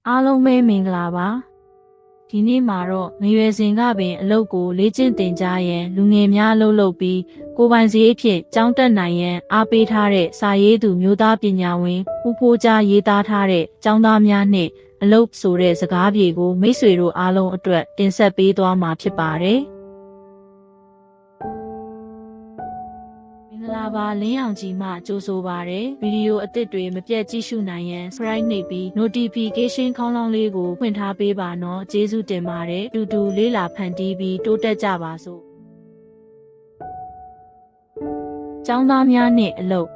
အားလုံးပဲမင်္ဂလာပါဒီနေ့မှာတော့ငရွယ်စဉ်ကပင်အလုပ်ကိုလေ့ကျင့်သင်ကြားရန်လူငယ်များအလုပ်လုပ်ပြီးကိုယ်ပိုင်စရိတ်ဖြင့်ကျောင်းတက်နိုင်ရန်အားပေးထားတဲ့စာရေးသူမျိုးသားပညာဝင်ဦးဖိုးကြားရေးသားထားတဲ့ကျောင်းသားများနှင့်အလုပ်ဆိုတဲ့စကားပြေကိုမိတ်ဆွေတို့အားလုံးအတွက်တင်ဆက်ပေးသွားမှာဖြစ်ပါတယ်မင်္ဂလာပါလင်းအောင်ကြီးမှကြိုဆိုပါရယ်ဗီဒီယိုအသစ်တွေမပြတ်ကြည့်ရှုနိုင်ရန် subscribe နှိပ်ပြီး notification ခေါင်းလောင်းလေးကိုဖွင့်ထားပေးပါနော်ကျေးဇူးတင်ပါတယ်တူတူလေးလာဖန်တီးပြီးတိုးတက်ကြပါစို့ကျောင်းသားများနှင့်အလုပ်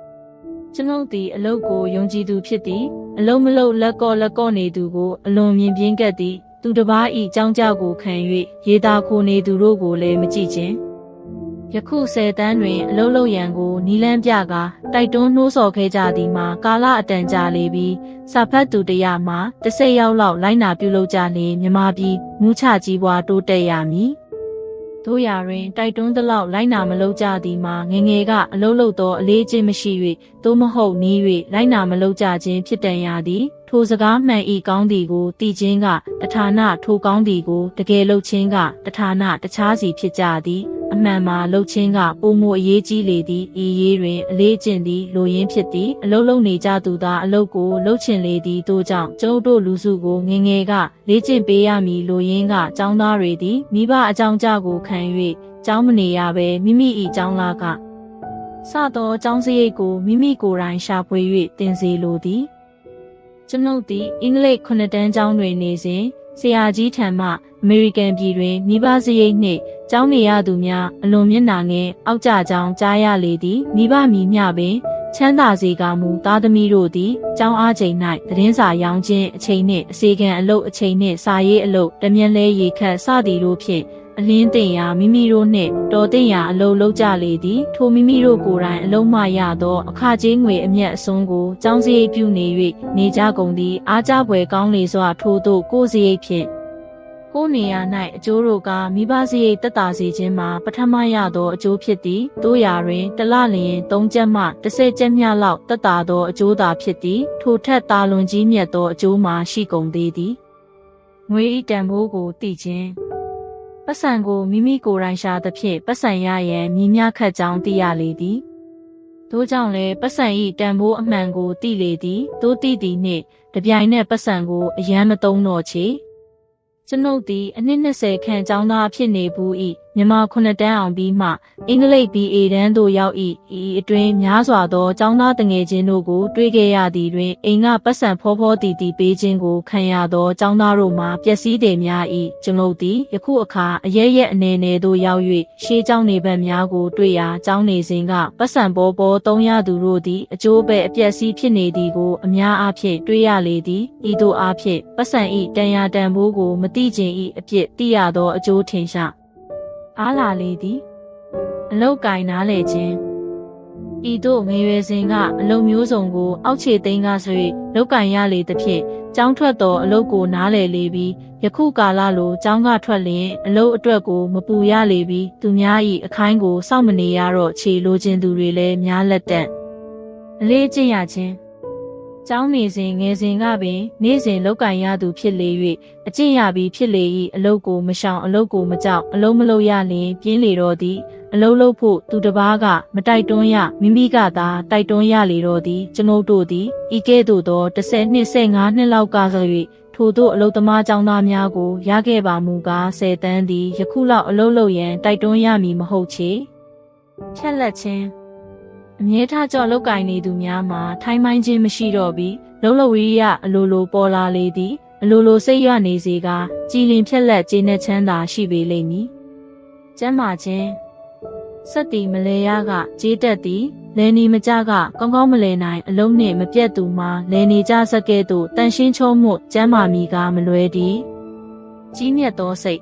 ကျွန်ုပ်သည်အလုပ်ကိုယုံကြည်သူဖြစ်သည်အလုပ်မလုပ်လက်ကော့နေသူကိုအလွန်မြင်ပြင်းကပ်သည်သူတစ်ပါးဤကြောင်းကြောက်ကိုခံ၍ရေသာခိုနေသူတို့ကိုလည်းမကြည့်ခြင်းယခု10တန်းတွင်အလုပ်လုပ်ရန်ကိုနီလန်းပြကတိုက်တွန်းနှိုးဆော်ခဲ့ကြသည်မှာကာလအတန်ကြာလေပြီးစာဖတ်သူတရမှာ10ရောက်လောက်လိုက်နာပြုလုပ်ကြလျင်မြမပြည်မူးချကြီးပွားတိုးတက်ရမည်တို့ရာတွင်တိုက်တွန်းသလောက်လိုက်နာမလုပ်ကြသည်မှာငငယ်ကအလုပ်လုပ်သောအလေးအကျင့်မရှိ၍သို့မဟုတ်နီး၍လိုက်နာမလုပ်ကြခြင်းဖြစ်တန်ရသည်ထိုစကားမှန်ဤကောင်းသည်ကိုတည်ခြင်းကတဌာနထိုကောင်းသည်ကိုတကယ်လုပ်ခြင်းကတဌာနတခြားစီဖြစ်ကြသည်အမှန်မှာလှုပ်ခြင်းကပုံမအရေးကြီးလေသည်ဤရေးတွင်အလေးကျင့်သည်လိုရင်းဖြစ်သည်အလုပ်လုပ်နေကြသူသာအလုပ်ကိုလှုပ်ချင်လေသည်တို့ကြောင့်ကျုပ်တို့လူစုကိုငငယ်ကလေ့ကျင့်ပေးရမည်လိုရင်းကကျောင်းသားတွေသည်မိဘအကြောင်းကြကိုခံ၍ကျောင်းမနေရဘဲမိမိ၏ကျောင်းလာကစသောကျောင်းစရိတ်ကိုမိမိကိုယ်တိုင်ရှာဖွေ၍တင်စေလိုသည်ကျွန်ုပ်သည်အင်္ဂလိပ်9တန်းကျောင်းတွင်နေစဉ်ဆရာကြီးထံမှအမေရိကန်ပြည်တွင်မိဘစရိတ်နှင့်ကျောင်းနေရသူများအလွန်မျက်နှာငယ်အောက်ကျကြောင်းကြားရလေသည်မိဘမီမျှပင်ချမ်းသာစေကမူသားသမီးတို့သည်ကျောင်းအားချိန်၌သတင်းစာရောင်းခြင်းအချိန်နှင့်အစီကံအလုပ်အချိန်နှင့်စာရေးအလုပ်တမျက်လဲရေခတ်စသည်တို့ဖြင့်အလင်းတင်ရာမိမိတို့နှင့်တော်တင်ရာအလုပ်လုပ်ကြလေသည်ထိုမိမိတို့ကိုယ်တိုင်အလုံးမရသောအခကြေးငွေအမျက်အစွန်းကိုကျောင်းစရိတ်ပြုနေ၍နေကြကုန်သည်အားကြဖွယ်ကောင်းလေစွာထို့သို့ကိုယ်စရိတ်ဖြင့်ကိုယ်နေရာ၌အကျိုးတို့ကမိဘစရိတ်တက်တာစေခြင်းမှာပထမရသောအကျိုးဖြစ်သည်တို့ရာတွင်တစ်လလျင်3ကျပ်မှ10ကျပ်မျှလောက်တက်တာသောအကျိုးသာဖြစ်သည်ထိုထက်သာလွန်ကြီးမြတ်သောအကျိုးမှာရှိကုန်သေးသည်ငွေဤတန်ဖိုးကိုသိခြင်းပတ်စံကိုမိမိကိုယ်တိုင်ရှာသဖြင့်ပတ်စံရရန်မြည်များခတ်ကြောင်းသိရလေသည်တို့ကြောင့်လည်းပတ်စံဤတန်ဖိုးအမှန်ကိုသိလေသည်တို့သိသည်နှင့်တပြိုင်နက်ပတ်စံကိုအယမ်းမသုံးတော့ချေကျွန်ုပ်သည်အနှစ်20ခန့်ကျောင်းသားဖြစ်နေဘူး၏မြန်မာ9တန်းအောင်ပြီးမှအင်္ဂလိပ် BA တန်းသို့ရောက်၏ဤအတွင်းများစွာသောကျောင်းသားတငယ်ချင်းတို့ကိုတွေ့ခဲ့ရသည်တွင်အိမ်ကပတ်စံဖောတီပေးခြင်းကိုခံရသောကျောင်းသားတို့မှာပျက်စီးတယ်များ၏ကျွန်ုပ်သည်ယခုအခါအရဲအနေနဲ့သို့ရောက်၍ရှေးကျောင်းနေဘက်များကိုတွေ့ရာကျောင်းနေစဉ်ကပတ်စံပေါ်သုံးရသူတို့သည်အကျိုးပဲအပျက်စီးဖြစ်နေသည်ကိုအများအားဖြင့်တွေ့ရလေသည်ဤသို့အားဖြင့်ပတ်စံ၏တန်ရာတန်ဖိုးကိုမသိခြင်း၏အဖြစ်သိရသောအကျိုးထင်ရှားအားလာလေသည်အလုတ်ကင်နားလေခြင်းဤသို့ငရွယ်စဉ်ကအလုတ်မျိုးစုံကိုအောက်ခြေသိန်းကဆွေလုတ်ကင်ရလေသဖြင့်ကျောင်းထွက်သောအလုတ်ကိုနားလေလေပြီးယခုကာလလိုကျောင်းကထွက်လျင်အလုတ်အတွက်ကိုမပူရလေပြီးသူများ၏အခိုင်းကိုစောင့်မနေရတော့ခြေလိုခြင်းသူတွေလည်းများလက်တန့်အလေးကျင့်ရခြင်းကျောင်းနေစဉ်ငယ်စဉ်ကပင်နေ့စဉ်လောက်ကင်ရသူဖြစ်လေ၍အကျင့်ရပြီးဖြစ်လေ၏အလုတ်ကိုမရှောင်အလုတ်ကိုမကြောက်အလုံးမလုပ်ရလျင်ပြင်းလေတော့သည်အလုတ်လုပ်ဖို့သူတစ်ပါးကမတိုက်တွန်းရမိမိကသာတိုက်တွန်းရလေတော့သည်ကျွန်ုပ်တို့သည်ဤကဲ့သို့သော10နှစ်15နှစ်လောက်ကဆို၍ထို့သောအလုတ်သမားကျောင်းသားများကိုရခဲ့ပါမူကား10တန်းသည်ယခုလောက်အလုတ်လုပ်ရန်တိုက်တွန်းရမည်မဟုတ်ချေဖြက်လက်ခြင်းအမြဲထားကြော့လောက်ကင်နေသူများမှာထိုင်းမိုင်းခြင်းမရှိတော့ပြီးလုံးဝီရအလိုလိုပေါ်လာလေသည်အလိုလိုစိတ်ရွနေစေကကြည်လင်ဖြက်လက်ခြင်းနဲ့ချမ်းသာရှိပေလိမ့်မည်ကျမ်းမာခြင်းစက်တီမလဲရကကြေးတက်သည်လဲနေမကြကကောင်းကောင်းမလဲနိုင်အလုံးနှင့်မပြတ်သူမှာလဲနေကြစက်ကဲ့သို့တန်ရှင်းချုံးမှုကျမ်းမာမီကမလွဲသည်ကြီးမြတ်သောစိတ်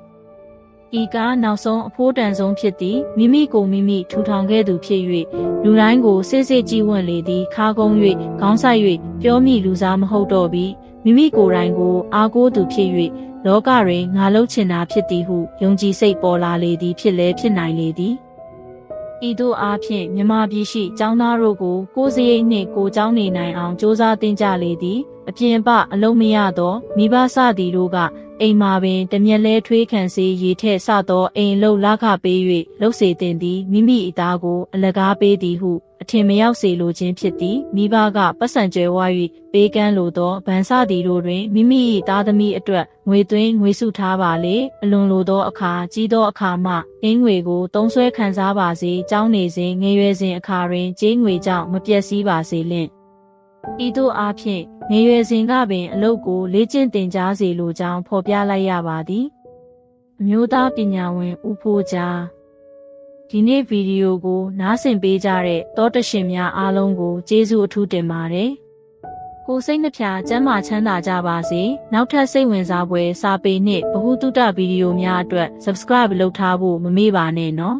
ဤကားနောက်ဆုံးအဖိုးတန်ဆုံးဖြစ်သည်မိမိကိုမိမိထူထောင်ခဲ့သူဖြစ်၍လူတိုင်းကိုစစ်စစ်ကြည်ဝန့်လေသည်ခါကုန်း၍ခေါင်းဆိုင်၍ပြောမိလူစားမဟုတ်တော့ပြီးမိမိကိုယ်တိုင်ကိုအားကိုးသူဖြစ်၍လောကတွင်ငါလှုပ်ချင်တာဖြစ်သည်ဟုယုံကြည်စိတ်ပေါ်လာလေသည်ဖြစ်လဲဖြစ်နိုင်လေသည်ဤသို့အားဖြင့်မြမပြည်ရှိကျောင်းသားတို့ကိုကိုယ်စရိတ်နှင့်ကိုကျောင်းနေနိုင်အောင်စ조사သင်ကြလေသည် အပြင်ပအလုံးမရသောမိဘစသည်တို့ကအိမ်မှာပင်တမျက်လဲထွေးခံစေရေထက်စသောအိမ်လှုပ်လာခပေး၍လှုပ်စေတင်သည်မိမိအသားကိုအလကားပေးသည်ဟုအထင်မရောက်စေလိုခြင်းဖြစ်သည်မိဘကပတ်စံကြွယ်ဝ၍ပေးကမ်းလိုသောဗန်စသည်တို့တွင်မိမိ၏သားသမီးအတွက်ငွေသွင်းငွေစုထားပါလေအလွန်လိုသောအခါကြီးသောအခါမှအင်းငွေကိုသုံးဆွဲခံစားပါစေကြောင်းနေစဉ်ငယ်ရွယ်စဉ်အခါတွင်ကြေးငွေကြောင့်မပျက်စီးပါစေလင့်ဤသို့အားဖြင့်ငယ်ရွယ်စဉ်ကပင်အလုပ်ကိုလေ့ကျင့်သင်ကြားစေလိုကြောင်းဖော်ပြလိုက်ရပါသည်အမျိုးသားပညာဝင်ဦးဖိုးကြားဒီနေ့ဗီဒီယိုကိုနားဆင်ပေးကြတဲ့သောတရှင်များအားလုံးကိုကျေးဇူးအထူးတင်ပါတယ်ကိုယ်စိတ်နှဖျားကျန်းမာချမ်းသာကြပါစေနောက်ထပ်စိတ်ဝင်စားဖွယ်စာပေနှင့်ဗဟုသုတဗီဒီယိုများအတွက် Subscribe လုပ်ထားဖို့မမေ့ပါနဲ့နော်